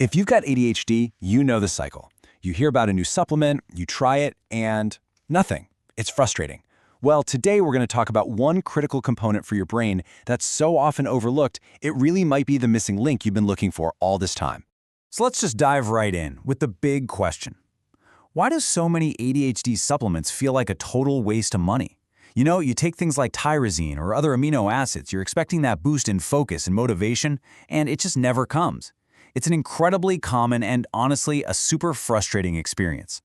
If you've got ADHD, you know the cycle. You hear about a new supplement, you try it, and nothing. It's frustrating. Well, today we're going to talk about one critical component for your brain that's so often overlooked, it really might be the missing link you've been looking for all this time. So let's just dive right in with the big question. Why do so many ADHD supplements feel like a total waste of money? You take things like tyrosine or other amino acids, you're expecting that boost in focus and motivation, and it just never comes. It's an incredibly common and honestly a super frustrating experience.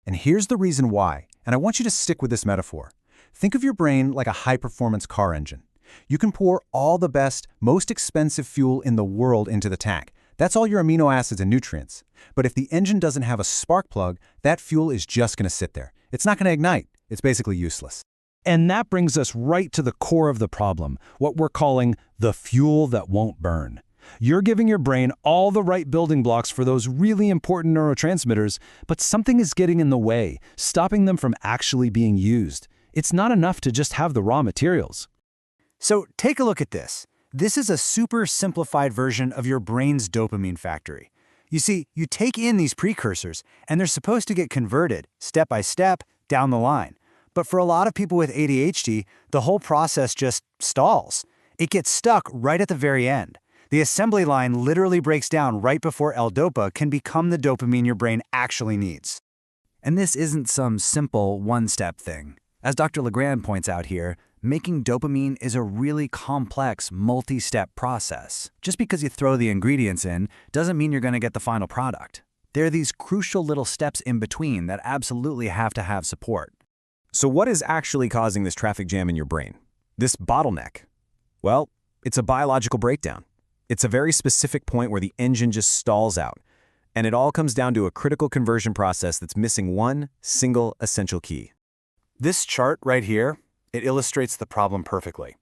And here's the reason why, and I want you to stick with this metaphor. Think of your brain like a high-performance car engine. You can pour all the best, most expensive fuel in the world into the tank. That's all your amino acids and nutrients. But if the engine doesn't have a spark plug, that fuel is just going to sit there. It's not going to ignite. It's basically useless. And that brings us right to the core of the problem, what we're calling the fuel that won't burn. You're giving your brain all the right building blocks for those really important neurotransmitters, but something is getting in the way, stopping them from actually being used. It's not enough to just have the raw materials. So take a look at this. This is a super simplified version of your brain's dopamine factory. You see, you take in these precursors, and they're supposed to get converted, step by step, down the line. But for a lot of people with ADHD, the whole process just stalls. It gets stuck right at the very end. The assembly line literally breaks down right before L-Dopa can become the dopamine your brain actually needs. And this isn't some simple one-step thing. As Dr. Legrand points out here, making dopamine is a really complex, multi-step process. Just because you throw the ingredients in doesn't mean you're going to get the final product. There are these crucial little steps in between that absolutely have to have support. So what is actually causing this traffic jam in your brain? This bottleneck? Well, it's a biological breakdown. It's a very specific point where the engine just stalls out. And it all comes down to a critical conversion process that's missing one single essential key. This chart right here, it illustrates the problem perfectly.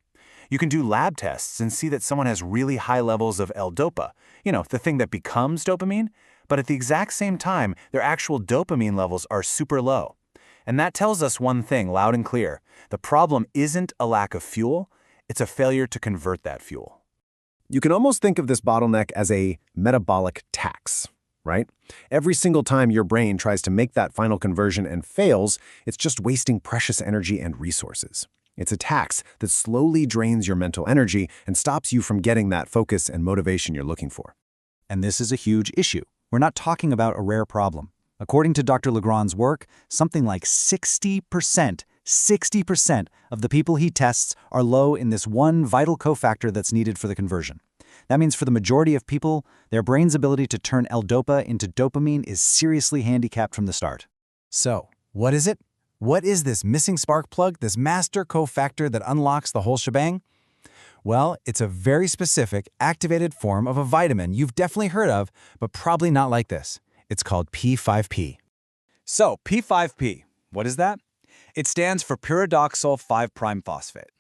You can do lab tests and see that someone has really high levels of L-Dopa, the thing that becomes dopamine, but at the exact same time, their actual dopamine levels are super low. And that tells us one thing loud and clear. The problem isn't a lack of fuel, it's a failure to convert that fuel. You can almost think of this bottleneck as a metabolic tax, right? Every single time your brain tries to make that final conversion and fails, it's just wasting precious energy and resources. It's a tax that slowly drains your mental energy and stops you from getting that focus and motivation you're looking for. And this is a huge issue. We're not talking about a rare problem. According to Dr. Legrand's work, something like 60% of the people he tests are low in this one vital cofactor that's needed for the conversion. That means for the majority of people, their brain's ability to turn L-Dopa into dopamine is seriously handicapped from the start. So, what is it? What is this missing spark plug, this master cofactor that unlocks the whole shebang? Well, it's a very specific, activated form of a vitamin you've definitely heard of, but probably not like this. It's called P5P. So, P5P, what is that? It stands for pyridoxal 5' phosphate.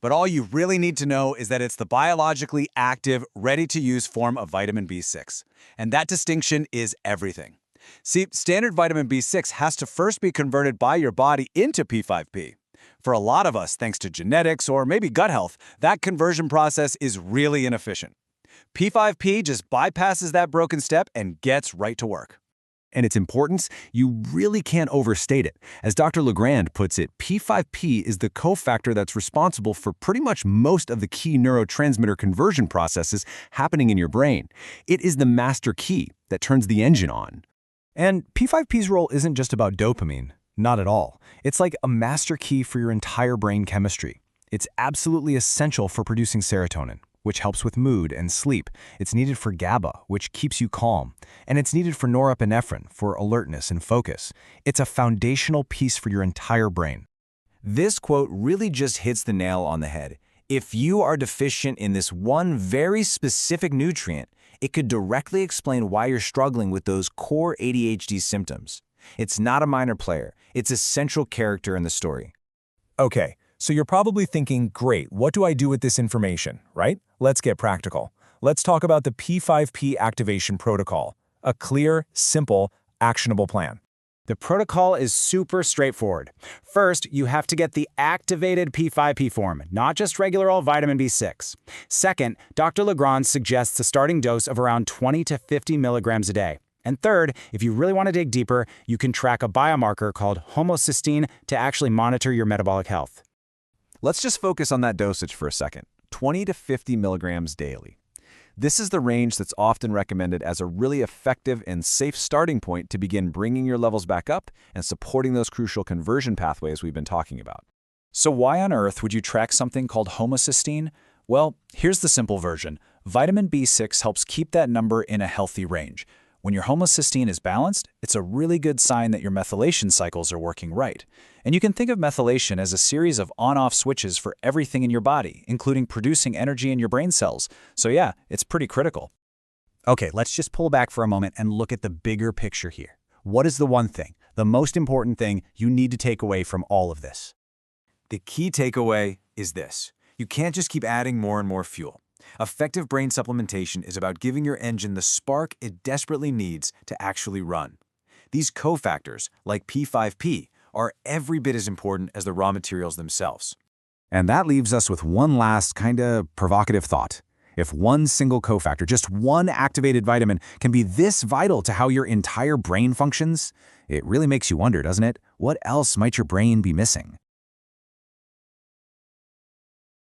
But all you really need to know is that it's the biologically active, ready-to-use form of vitamin B6. And that distinction is everything. See, standard vitamin B6 has to first be converted by your body into P5P. For a lot of us, thanks to genetics or maybe gut health, that conversion process is really inefficient. P5P just bypasses that broken step and gets right to work. And its importance, you really can't overstate it. As Dr. Legrand puts it, P5P is the cofactor that's responsible for pretty much most of the key neurotransmitter conversion processes happening in your brain. It is the master key that turns the engine on. And P5P's role isn't just about dopamine. Not at all. It's like a master key for your entire brain chemistry. It's absolutely essential for producing serotonin, which helps with mood and sleep. It's needed for GABA, which keeps you calm. And it's needed for norepinephrine, for alertness and focus. It's a foundational piece for your entire brain. This quote really just hits the nail on the head. If you are deficient in this one very specific nutrient, it could directly explain why you're struggling with those core ADHD symptoms. It's not a minor player. It's a central character in the story. Okay. So you're probably thinking, great, what do I do with this information, right? Let's get practical. Let's talk about the P5P activation protocol, a clear, simple, actionable plan. The protocol is super straightforward. First, you have to get the activated P5P form, not just regular old vitamin B6. Second, Dr. Legrand suggests a starting dose of around 20 to 50 milligrams a day. And third, if you really want to dig deeper, you can track a biomarker called homocysteine to actually monitor your metabolic health. Let's just focus on that dosage for a second, 20 to 50 milligrams daily. This is the range that's often recommended as a really effective and safe starting point to begin bringing your levels back up and supporting those crucial conversion pathways we've been talking about. So why on earth would you track something called homocysteine? Well, here's the simple version. Vitamin B6 helps keep that number in a healthy range. When your homocysteine is balanced, it's a really good sign that your methylation cycles are working right. And you can think of methylation as a series of on-off switches for everything in your body, including producing energy in your brain cells. So yeah, it's pretty critical. Okay, let's just pull back for a moment and look at the bigger picture here. What is the one thing, the most important thing you need to take away from all of this? The key takeaway is this. You can't just keep adding more and more fuel. Effective brain supplementation is about giving your engine the spark it desperately needs to actually run. These cofactors, like P5P, are every bit as important as the raw materials themselves. And that leaves us with one last kinda provocative thought. If one single cofactor, just one activated vitamin, can be this vital to how your entire brain functions, it really makes you wonder, doesn't it? What else might your brain be missing?